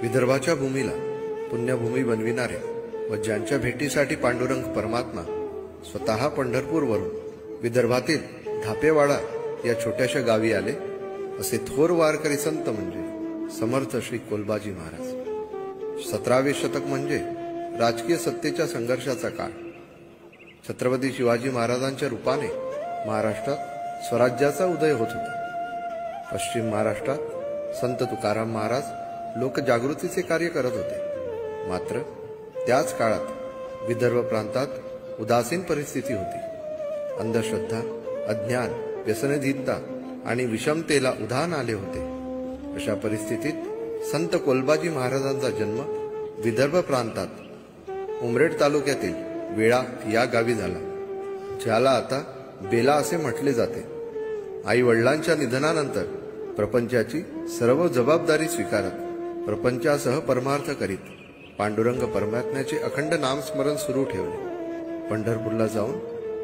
विदर्भाच्या भूमीला पुण्यभूमी बनविणारे व ज्यांच्या भेटीसाठी पांडुरंग परमात्मा स्वतः पंढरपूरवरून विदर्भातील धापेवाडा या छोट्याशा गावी आले, असे थोर वारकरी संत म्हणजे समर्थ श्री कोलबाजी महाराज. 17वे शतक म्हणजे राजकीय सत्तेच्या संघर्षाचा काळ. छत्रपती शिवाजी महाराजांच्या रूपाने महाराष्ट्रात स्वराज्याचा उदय होत होता. पश्चिम महाराष्ट्रात संत तुकाराम महाराज लोकजागृतीचे कार्य करत होते. मात्र त्याच काळात विदर्भ प्रांतात उदासीन परिस्थिती होती. अंधश्रद्धा, अज्ञान, व्यसनधीनता आणि विषमतेला उधाण आले होते. अशा परिस्थितीत संत कोलबाजी महाराजांचा जन्म विदर्भ प्रांतात उमरेड तालुक्यातील वेळा या गावी झाला, ज्याला आता बेला असे म्हटले जाते. आई वडिलांच्या निधनानंतर प्रपंचाची सर्व जबाबदारी स्वीकारत प्रपंचासह परमार्थ करीत पांडुरंग परमात्म्याचे अखंड नामस्मरण सुरू ठेवले. पंढरपूरला जाऊन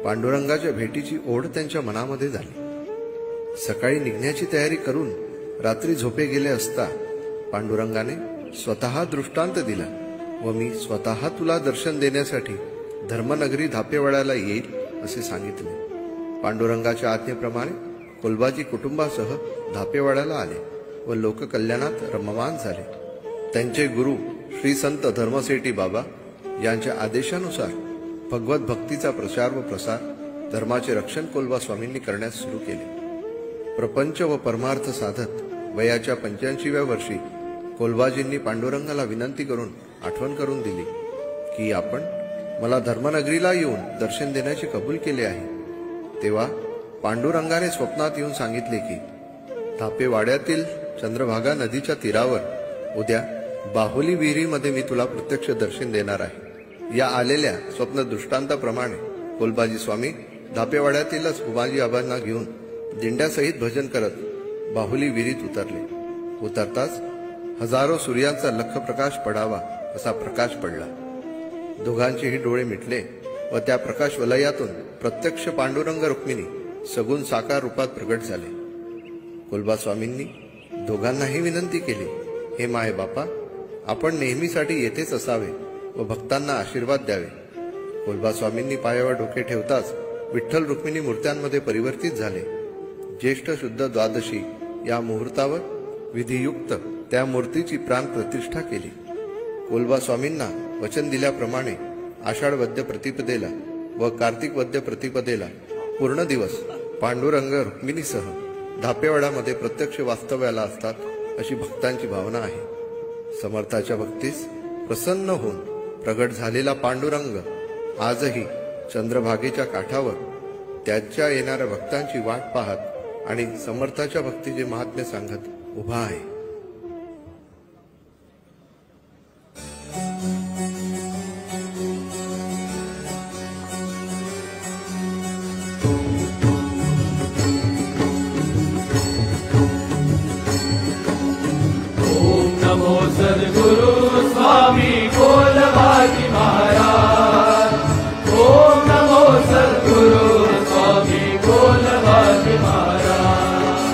पांडुरंगाच्या भेटीची ओढ त्यांच्या मनामध्ये झाली. सकाळी निघण्याची तयारी करून रात्री झोपे गेले असता पांडुरंगाने स्वतः दृष्टांत दिला व मी स्वतः तुला दर्शन देण्यासाठी धर्मनगरी धापेवाड्याला येईल असे सांगितले. पांडुरंगाच्या आज्ञेप्रमाणे कोलबाजी कुटुंबासह धापेवाड्याला आले व लोककल्याणात रममान झाले. त्यांचे गुरु श्री संत धर्मसेठी बाबा यांच्या आदेशानुसार भगवत भक्तीचा प्रचार व प्रसार, धर्माचे रक्षण कोलबा स्वामींनी करण्यास सुरू केले. प्रपंच व परमार्थ साधत वयाच्या 85व्या वर्षी कोलबाजींनी पांडुरंगाला विनंती करून आठवण करून दिली की आपण मला धर्मनगरीला येऊन दर्शन देण्याचे कबूल केले आहे. तेव्हा पांडुरंगाने स्वप्नात येऊन सांगितले की धापेवाड्यातील चंद्रभागा नदीच्या तीरावर उद्या बाहुली विहिरीमध्ये मी तुला प्रत्यक्ष दर्शन देणार आहे. या आलेल्या स्वप्न दृष्टांताप्रमाणे कोलबाजी स्वामी धापेवाड्यातीलच उमाजी आबांना घेऊन दिंड्यासहित भजन करत बाहुली विहिरीत उतरले. उतरताच हजारो सूर्यांचा लख प्रकाश पडावा असा प्रकाश पडला. दोघांचेही डोळे मिटले व त्या प्रकाश वलयातून प्रत्यक्ष पांडुरंग रुक्मिणी सगुण साकार रूपात प्रगट झाले. कोलबा स्वामींनी दोघांनाही विनंती केली, हे माय बापा, आपण नेहमीसाठी येथेच असावे व भक्तांना आशीर्वाद द्यावे. कोलबा स्वामींनी पायावर डोके ठेवताच विठ्ठल रुक्मिणी मूर्त्यांमध्ये परिवर्तित झाले. ज्येष्ठ शुद्ध द्वादशी या मुहूर्तावर विधियुक्त त्या मूर्तीची प्राण प्रतिष्ठा केली. कोलबा स्वामींना वचन दिल्याप्रमाणे आषाढ वद्य प्रतिपदेला व कार्तिक वद्य प्रतिपदेला पूर्ण दिवस पांडुरंग रुक्मिणीसह धापेवाड्यामध्ये प्रत्यक्ष वास्तव्याला असतात अशी भक्तांची भावना आहे. समर्थाच्या भक्तीस प्रसन्न होऊन प्रगट झालेला पांडुरंग आजही चंद्रभागेच्या काठावर त्याच्या येणाऱ्या भक्तांची वाट पाहत आणि समर्थाच्या भक्तीचे महात्म्य सांगत उभा आहे. सद्गुरु स्वामी कोलबाजी महाराज. ओम नमो सद्गुरु स्वामी कोलबाजी महाराज.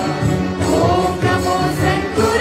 ओम नमो सद्गुरु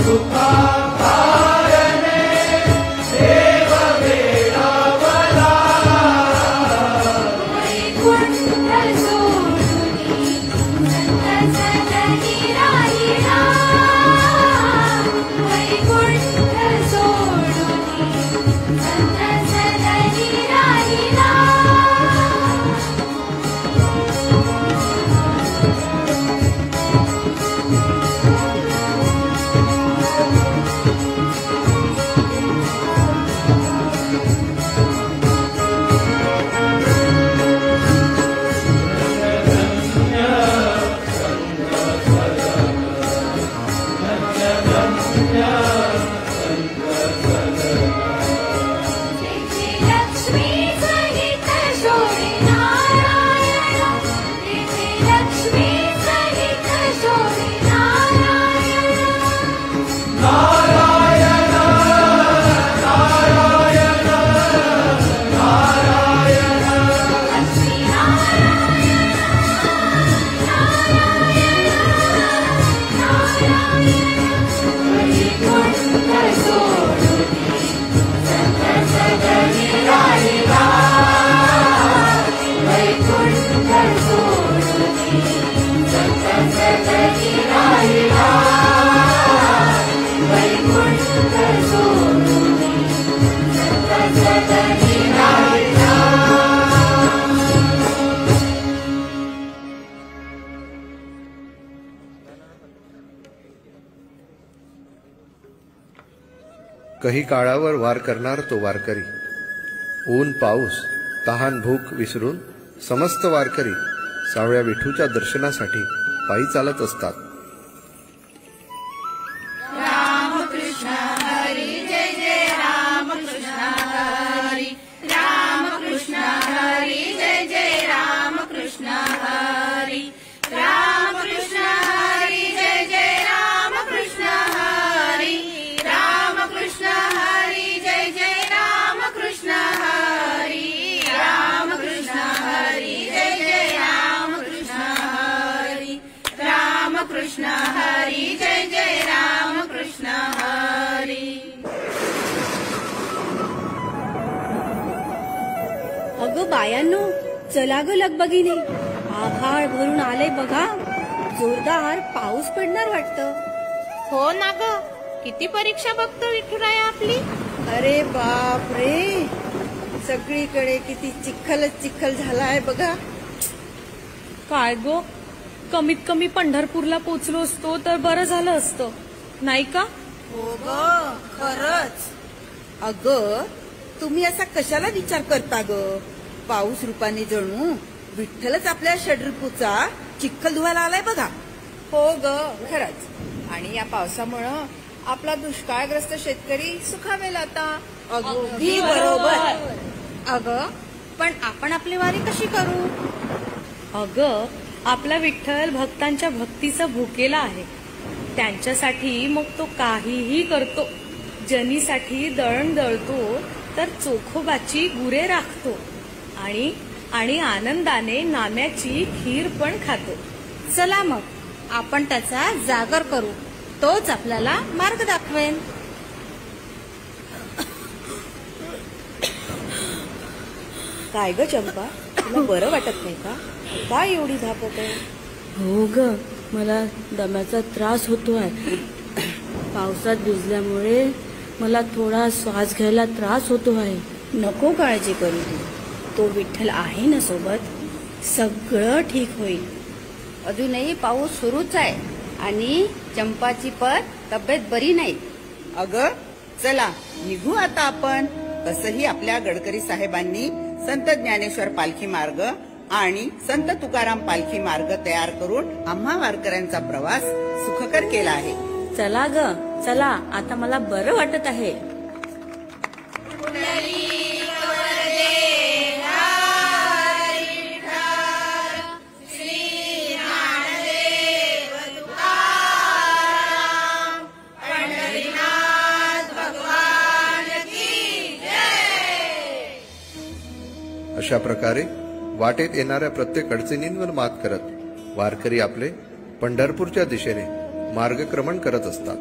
सुखाकारणे देव वेडावला वैकुंठ सोडुनी संत सदनी राहिला वैकुंठ सोडुनी संत सदनी राहिला लक्ष्मी सहित शोभे नारायण लक्ष्मी सहित शोभे नारायण नारायण नारायण नारायण लक्ष्मी नारायण वैकुंठ सोडुनी संत सदनी राहिला वैकुंठ सोडुनी संत सदनी राहिला वैकुंठ सोडुनी संत सदनी राहिला काही काळावर वार करणार तो वारकरी ऊन पाऊस तहान भूक विसरून समस्त वारकरी सावळ्या विठूच्या दर्शनासाठी पायी चालत असतात. कृष्ण हरी जय जय राम कृष्ण हरी. अगं बायांनो, चला ग लगबगीने. आभाळ भरून आले बघा. जोरदार पाऊस पडणार वाटतं. हो ना ग, किती परीक्षा बघतो विठुराया आपली. अरे बाप रे, सगळीकडे किती चिखलच चिखल झालाय बघा. काय गो, कमीत कमी पंढरपूरला पोचलो असतो तर बरं झालं असतं, नाही का? हो ग, खरच. अगं, तुम्ही असा कशाला विचार करता ग? पाऊस रूपाने जणू विठ्ठलच आपल्या षड्रिपूचा चिखल धुवायला आलाय बघा. हो ग, खरंच. आणि या पावसामुळं आपला दुष्काळग्रस्त शेतकरी सुखावेल आता. अगदी बरोबर. अगं, पण आपण आपली वारी कशी करू? अगं, आपला विठ्ठल भक्तांच्या भक्तीचा भुकेला आहे. त्यांच्यासाठी मग तो काहीही करतो. जनीसाठी दळण दळतो तर चोखोबाची गुरे राखतो आणि आनंदाने नाम्याची खीर पण खातो. चला मग, आपण त्याचा जागर करू. तोच आपल्याला मार्ग दाखवेन. काय ग चंपा, तुला बरं वाटत नाही का? काय एवढी धाप होते? हो ग, मला दम्याचा त्रास होतोय. पावसात भिजल्यामुळे मला थोडा श्वास घ्यायला त्रास होतो आहे. नको काळजी करू तू. तो विठ्ठल आहे ना सोबत. सगळं ठीक होईल. अजूनही पाऊस सुरूच आहे आणि चंपाची पण तब्येत बरी नाही. अगं, चला निघू आता आपण. तसंही आपल्या गडकरी साहेबांनी संत ज्ञानेश्वर पालखी मार्ग आणि संत तुकाराम पालखी मार्ग तयार करून आम्हा वारकऱ्यांचा प्रवास सुखकर केला आहे. चला ग, चला. आता मला बरं वाटत आहे. अशा प्रकारे वाटेत येणाऱ्या प्रत्येक अडचणींवर मात करत वारकरी आपले पंढरपूरच्या दिशेने मार्गक्रमण करत असतात.